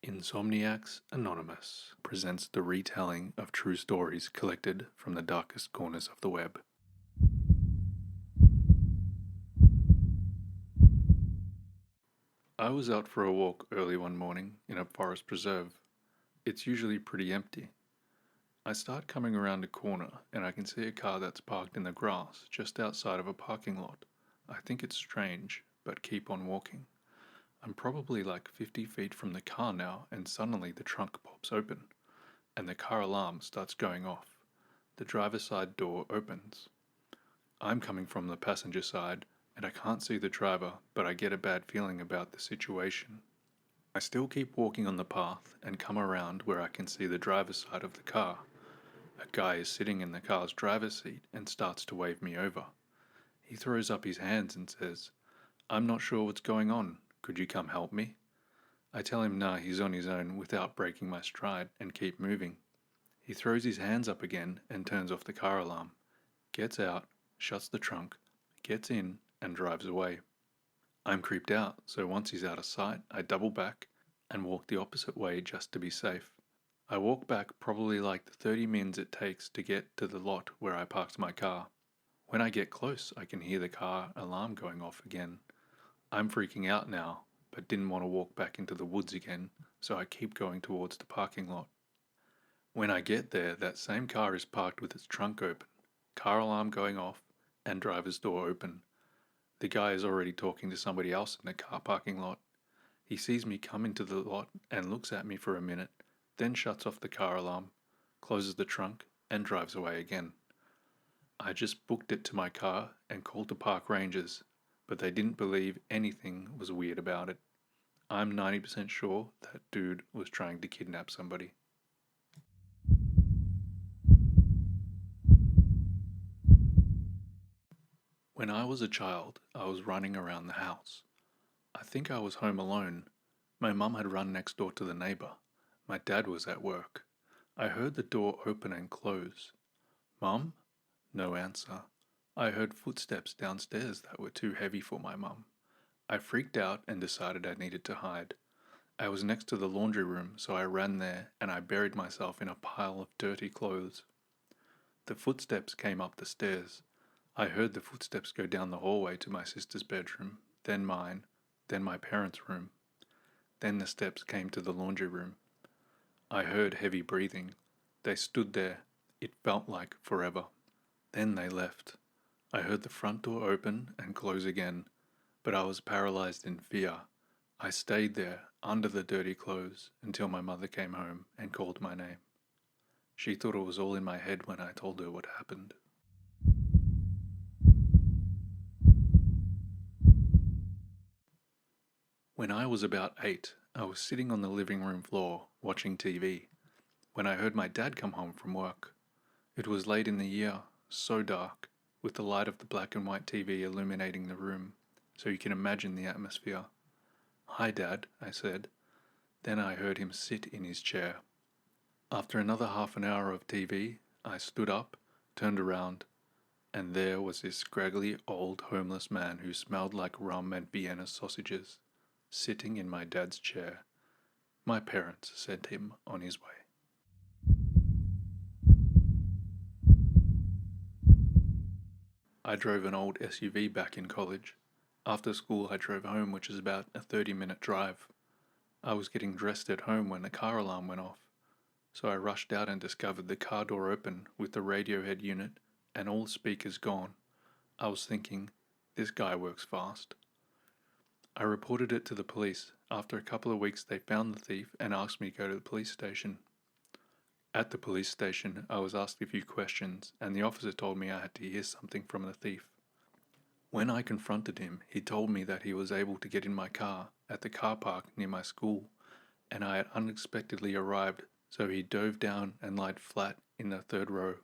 Insomniacs Anonymous presents the retelling of true stories collected from the darkest corners of the web. I was out for a walk early one morning in a forest preserve. It's usually pretty empty. I start coming around a corner and I can see a car that's parked in the grass just outside of a parking lot. I think it's strange, but keep on walking. I'm probably like 50 feet from the car now, and suddenly the trunk pops open, and the car alarm starts going off. The driver's side door opens. I'm coming from the passenger side, and I can't see the driver, but I get a bad feeling about the situation. I still keep walking on the path and come around where I can see the driver's side of the car. A guy is sitting in the car's driver's seat and starts to wave me over. He throws up his hands and says, "I'm not sure what's going on. Could you come help me?" I tell him nah, he's on his own without breaking my stride and keep moving. He throws his hands up again and turns off the car alarm, gets out, shuts the trunk, gets in and drives away. I'm creeped out, so once he's out of sight, I double back and walk the opposite way just to be safe. I walk back probably like the 30 minutes it takes to get to the lot where I parked my car. When I get close, I can hear the car alarm going off again. I'm freaking out now, but didn't want to walk back into the woods again, so I keep going towards the parking lot. When I get there, that same car is parked with its trunk open, car alarm going off, and driver's door open. The guy is already talking to somebody else in the car parking lot. He sees me come into the lot and looks at me for a minute, then shuts off the car alarm, closes the trunk, and drives away again. I just booked it to my car and called the park rangers, but they didn't believe anything was weird about it. I'm 90% sure that dude was trying to kidnap somebody. When I was a child, I was running around the house. I think I was home alone. My mum had run next door to the neighbor. My dad was at work. I heard the door open and close. "Mum?" No answer. I heard footsteps downstairs that were too heavy for my mum. I freaked out and decided I needed to hide. I was next to the laundry room, so I ran there and I buried myself in a pile of dirty clothes. The footsteps came up the stairs. I heard the footsteps go down the hallway to my sister's bedroom, then mine, then my parents' room. Then the steps came to the laundry room. I heard heavy breathing. They stood there. It felt like forever. Then they left. I heard the front door open and close again, but I was paralyzed in fear. I stayed there, under the dirty clothes, until my mother came home and called my name. She thought it was all in my head when I told her what happened. When I was about 8, I was sitting on the living room floor, watching TV, when I heard my dad come home from work. It was late in the year, so dark, with the light of the black and white TV illuminating the room, so you can imagine the atmosphere. "Hi, Dad," I said. Then I heard him sit in his chair. After another half an hour of TV, I stood up, turned around, and there was this scraggly old homeless man who smelled like rum and Vienna sausages, sitting in my dad's chair. My parents sent him on his way. I drove an old SUV back in college. After school I drove home, which is about a 30-minute drive. I was getting dressed at home when the car alarm went off, so I rushed out and discovered the car door open with the radio head unit and all the speakers gone. I was thinking, this guy works fast. I reported it to the police. After a couple of weeks they found the thief and asked me to go to the police station. At the police station, I was asked a few questions, and the officer told me I had to hear something from the thief. When I confronted him, he told me that he was able to get in my car at the car park near my school, and I had unexpectedly arrived, so he dove down and lied flat in the third row.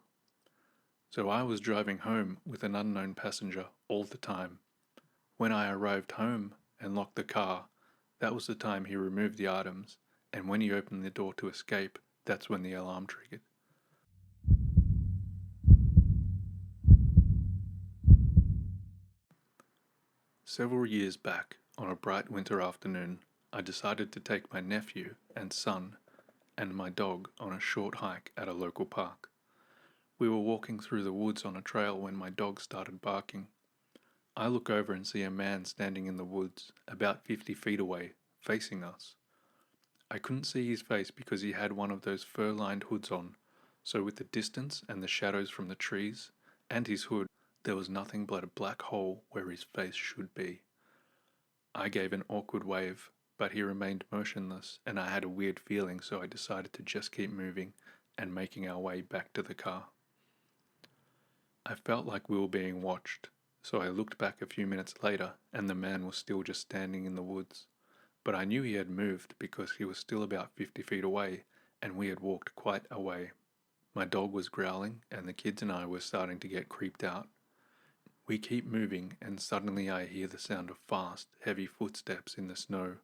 So I was driving home with an unknown passenger all the time. When I arrived home and locked the car, that was the time he removed the items, and when he opened the door to escape, that's when the alarm triggered. Several years back, on a bright winter afternoon, I decided to take my nephew, and son and my dog on a short hike at a local park. We were walking through the woods on a trail when my dog started barking. I look over and see a man standing in the woods, about 50 feet away, facing us. I couldn't see his face because he had one of those fur-lined hoods on, so with the distance and the shadows from the trees and his hood, there was nothing but a black hole where his face should be. I gave an awkward wave, but he remained motionless, and I had a weird feeling, so I decided to just keep moving and making our way back to the car. I felt like we were being watched, so I looked back a few minutes later, and the man was still just standing in the woods. But I knew he had moved because he was still about 50 feet away, and we had walked quite a way. My dog was growling, and the kids and I were starting to get creeped out. We keep moving, and suddenly I hear the sound of fast, heavy footsteps in the snow.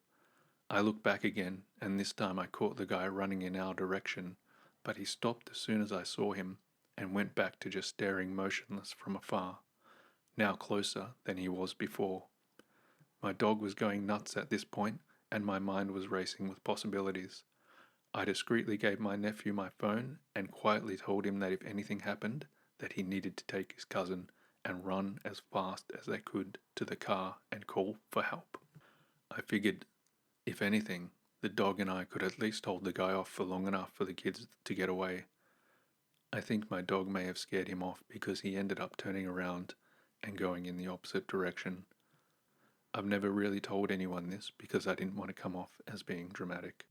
I look back again, and this time I caught the guy running in our direction, but he stopped as soon as I saw him, and went back to just staring motionless from afar, now closer than he was before. My dog was going nuts at this point, and my mind was racing with possibilities. I discreetly gave my nephew my phone and quietly told him that if anything happened, that he needed to take his cousin and run as fast as they could to the car and call for help. I figured, if anything, the dog and I could at least hold the guy off for long enough for the kids to get away. I think my dog may have scared him off because he ended up turning around and going in the opposite direction. I've never really told anyone this because I didn't want to come off as being dramatic.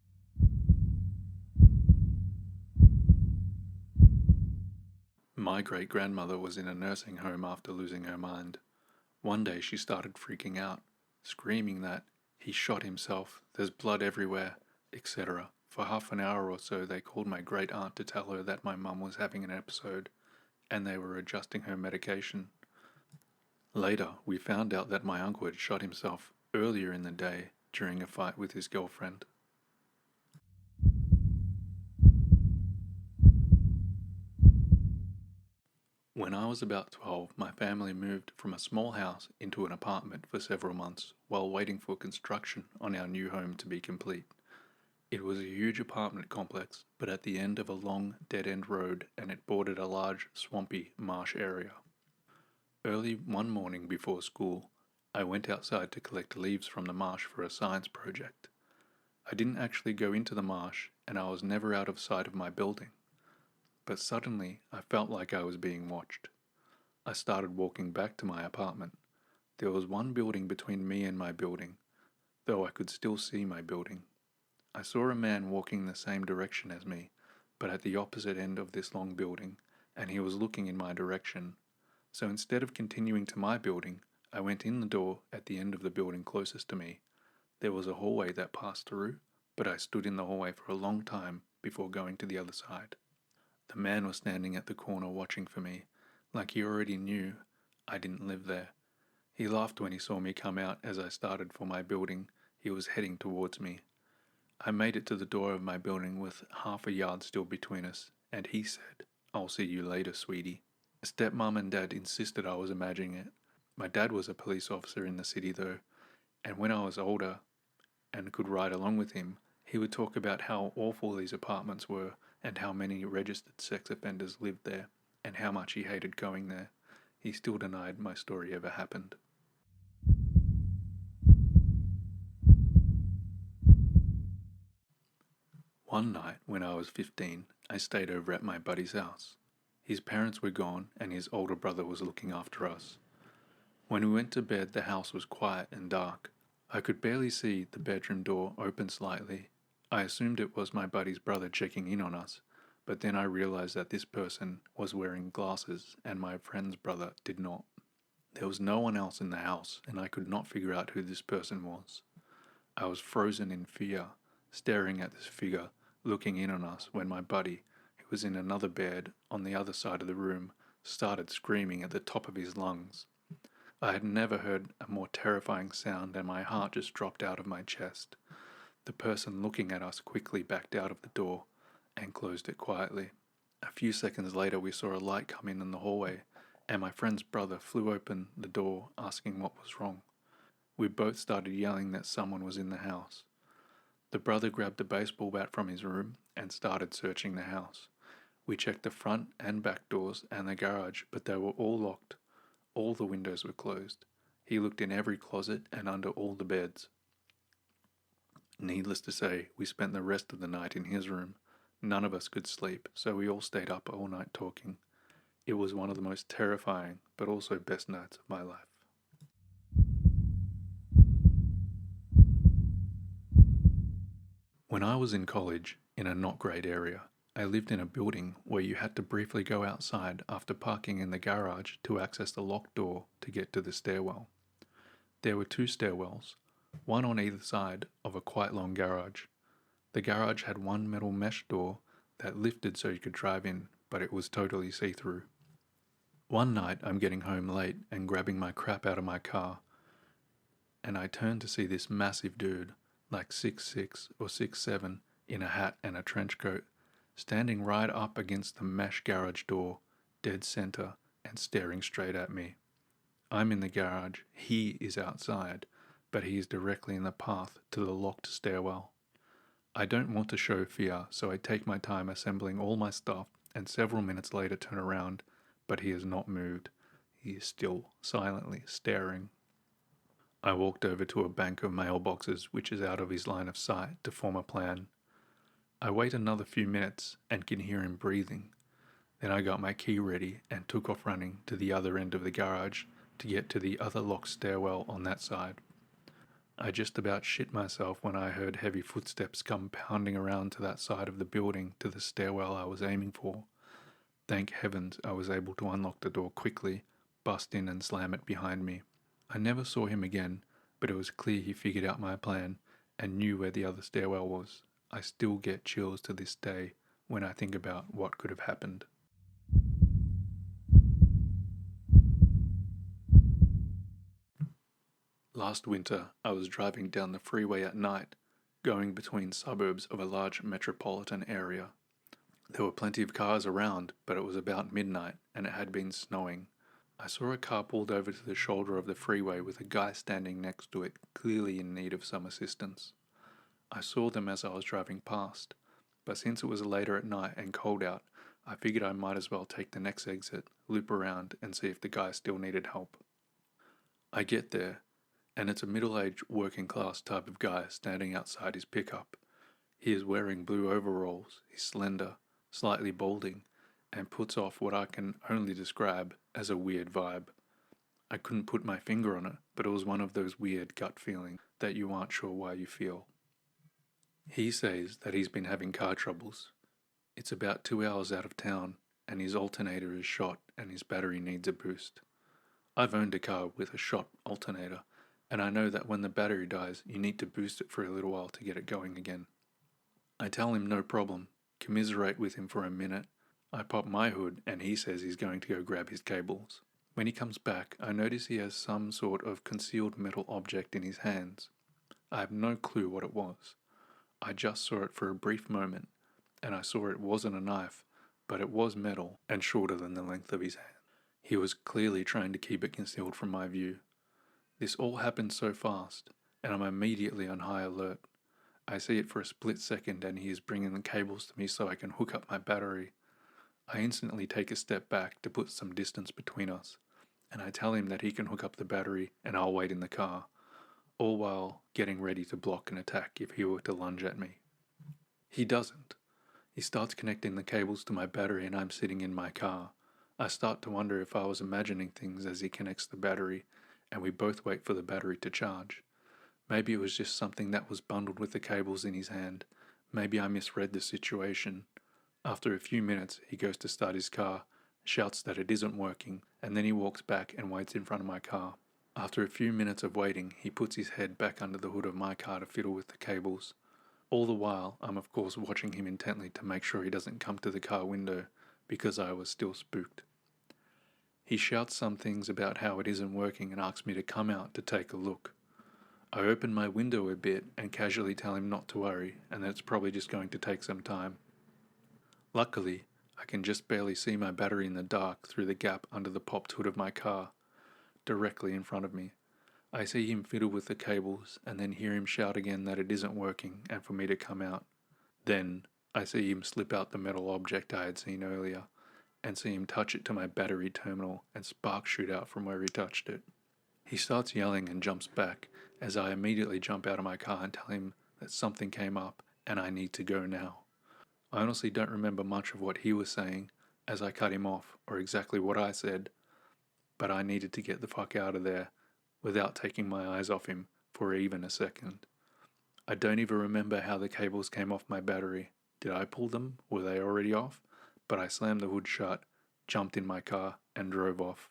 My great-grandmother was in a nursing home after losing her mind. One day she started freaking out, screaming that he shot himself, there's blood everywhere, etc. For half an hour or so they called my great-aunt to tell her that my mum was having an episode, and they were adjusting her medication. Later, we found out that my uncle had shot himself earlier in the day during a fight with his girlfriend. When I was about 12, my family moved from a small house into an apartment for several months while waiting for construction on our new home to be complete. It was a huge apartment complex, but at the end of a long, dead-end road, and it bordered a large, swampy marsh area. Early one morning before school, I went outside to collect leaves from the marsh for a science project. I didn't actually go into the marsh, and I was never out of sight of my building. But suddenly, I felt like I was being watched. I started walking back to my apartment. There was one building between me and my building, though I could still see my building. I saw a man walking the same direction as me, but at the opposite end of this long building, and he was looking in my direction. So instead of continuing to my building, I went in the door at the end of the building closest to me. There was a hallway that passed through, but I stood in the hallway for a long time before going to the other side. The man was standing at the corner watching for me, like he already knew I didn't live there. He laughed when he saw me come out as I started for my building. He was heading towards me. I made it to the door of my building with half a yard still between us, and he said, "I'll see you later, sweetie." Stepmom and Dad insisted I was imagining it. My dad was a police officer in the city though, and when I was older and could ride along with him, he would talk about how awful these apartments were and how many registered sex offenders lived there and how much he hated going there. He still denied my story ever happened. One night when I was 15, I stayed over at my buddy's house. His parents were gone and his older brother was looking after us. When we went to bed, the house was quiet and dark. I could barely see the bedroom door open slightly. I assumed it was my buddy's brother checking in on us, but then I realized that this person was wearing glasses and my friend's brother did not. There was no one else in the house and I could not figure out who this person was. I was frozen in fear, staring at this figure looking in on us when my buddy, who was in another bed on the other side of the room, started screaming at the top of his lungs. I had never heard a more terrifying sound and my heart just dropped out of my chest. The person looking at us quickly backed out of the door and closed it quietly. A few seconds later we saw a light come in the hallway and my friend's brother flew open the door asking what was wrong. We both started yelling that someone was in the house. The brother grabbed a baseball bat from his room and started searching the house. We checked the front and back doors and the garage, but they were all locked. All the windows were closed. He looked in every closet and under all the beds. Needless to say, we spent the rest of the night in his room. None of us could sleep, so we all stayed up all night talking. It was one of the most terrifying, but also best nights of my life. When I was in college, in a not great area, I lived in a building where you had to briefly go outside after parking in the garage to access the locked door to get to the stairwell. There were 2 stairwells, one on either side of a quite long garage. The garage had one metal mesh door that lifted so you could drive in, but it was totally see-through. One night I'm getting home late and grabbing my crap out of my car, and I turn to see this massive dude, like 6'6" or 6'7", in a hat and a trench coat, standing right up against the mesh garage door, dead center, and staring straight at me. I'm in the garage, he is outside, but he is directly in the path to the locked stairwell. I don't want to show fear, so I take my time assembling all my stuff and several minutes later turn around, but he has not moved. He is still silently staring. I walked over to a bank of mailboxes which is out of his line of sight to form a plan. I wait another few minutes and can hear him breathing. Then I got my key ready and took off running to the other end of the garage to get to the other locked stairwell on that side. I just about shit myself when I heard heavy footsteps come pounding around to that side of the building to the stairwell I was aiming for. Thank heavens I was able to unlock the door quickly, bust in and slam it behind me. I never saw him again, but it was clear he figured out my plan and knew where the other stairwell was. I still get chills to this day when I think about what could have happened. Last winter, I was driving down the freeway at night, going between suburbs of a large metropolitan area. There were plenty of cars around, but it was about midnight and it had been snowing. I saw a car pulled over to the shoulder of the freeway with a guy standing next to it, clearly in need of some assistance. I saw them as I was driving past, but since it was later at night and cold out, I figured I might as well take the next exit, loop around, and see if the guy still needed help. I get there, and it's a middle-aged working-class type of guy standing outside his pickup. He is wearing blue overalls, he's slender, slightly balding, and puts off what I can only describe as a weird vibe. I couldn't put my finger on it, but it was one of those weird gut feelings that you aren't sure why you feel. He says that he's been having car troubles. It's about 2 hours out of town, and his alternator is shot and his battery needs a boost. I've owned a car with a shot alternator, and I know that when the battery dies, you need to boost it for a little while to get it going again. I tell him no problem, commiserate with him for a minute. I pop my hood and he says he's going to go grab his cables. When he comes back, I notice he has some sort of concealed metal object in his hands. I have no clue what it was. I just saw it for a brief moment, and I saw it wasn't a knife, but it was metal and shorter than the length of his hand. He was clearly trying to keep it concealed from my view. This all happened so fast, and I'm immediately on high alert. I see it for a split second and he is bringing the cables to me so I can hook up my battery. I instantly take a step back to put some distance between us, and I tell him that he can hook up the battery and I'll wait in the car, all while getting ready to block an attack if he were to lunge at me. He doesn't. He starts connecting the cables to my battery and I'm sitting in my car. I start to wonder if I was imagining things as he connects the battery, and we both wait for the battery to charge. Maybe it was just something that was bundled with the cables in his hand. Maybe I misread the situation. After a few minutes, he goes to start his car, shouts that it isn't working, and then he walks back and waits in front of my car. After a few minutes of waiting, he puts his head back under the hood of my car to fiddle with the cables. All the while, I'm of course watching him intently to make sure he doesn't come to the car window, because I was still spooked. He shouts some things about how it isn't working and asks me to come out to take a look. I open my window a bit and casually tell him not to worry and that it's probably just going to take some time. Luckily, I can just barely see my battery in the dark through the gap under the popped hood of my car, directly in front of me. I see him fiddle with the cables and then hear him shout again that it isn't working and for me to come out. Then I see him slip out the metal object I had seen earlier and see him touch it to my battery terminal and sparks shoot out from where he touched it. He starts yelling and jumps back as I immediately jump out of my car and tell him that something came up and I need to go now. I honestly don't remember much of what he was saying as I cut him off or exactly what I said, but I needed to get the fuck out of there without taking my eyes off him for even a second. I don't even remember how the cables came off my battery. Did I pull them? Were they already off? But I slammed the hood shut, jumped in my car, and drove off.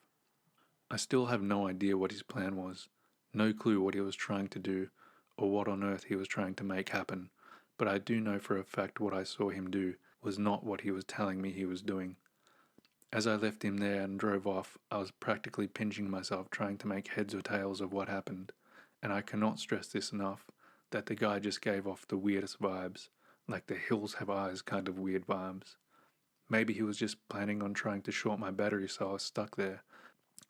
I still have no idea what his plan was, no clue what he was trying to do, or what on earth he was trying to make happen, but I do know for a fact what I saw him do was not what he was telling me he was doing. As I left him there and drove off, I was practically pinching myself trying to make heads or tails of what happened, and I cannot stress this enough, that the guy just gave off the weirdest vibes, like the hills have eyes kind of weird vibes. Maybe he was just planning on trying to short my battery so I was stuck there.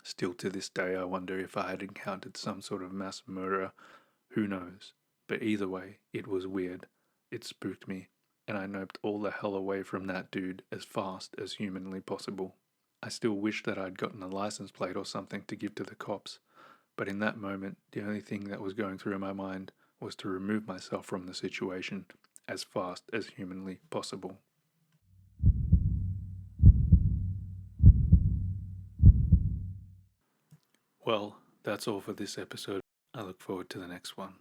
Still to this day I wonder if I had encountered some sort of mass murderer, who knows. But either way, it was weird. It spooked me, and I noped all the hell away from that dude as fast as humanly possible. I still wish that I'd gotten a license plate or something to give to the cops, but in that moment the only thing that was going through my mind was to remove myself from the situation as fast as humanly possible. Well, that's all for this episode. I look forward to the next one.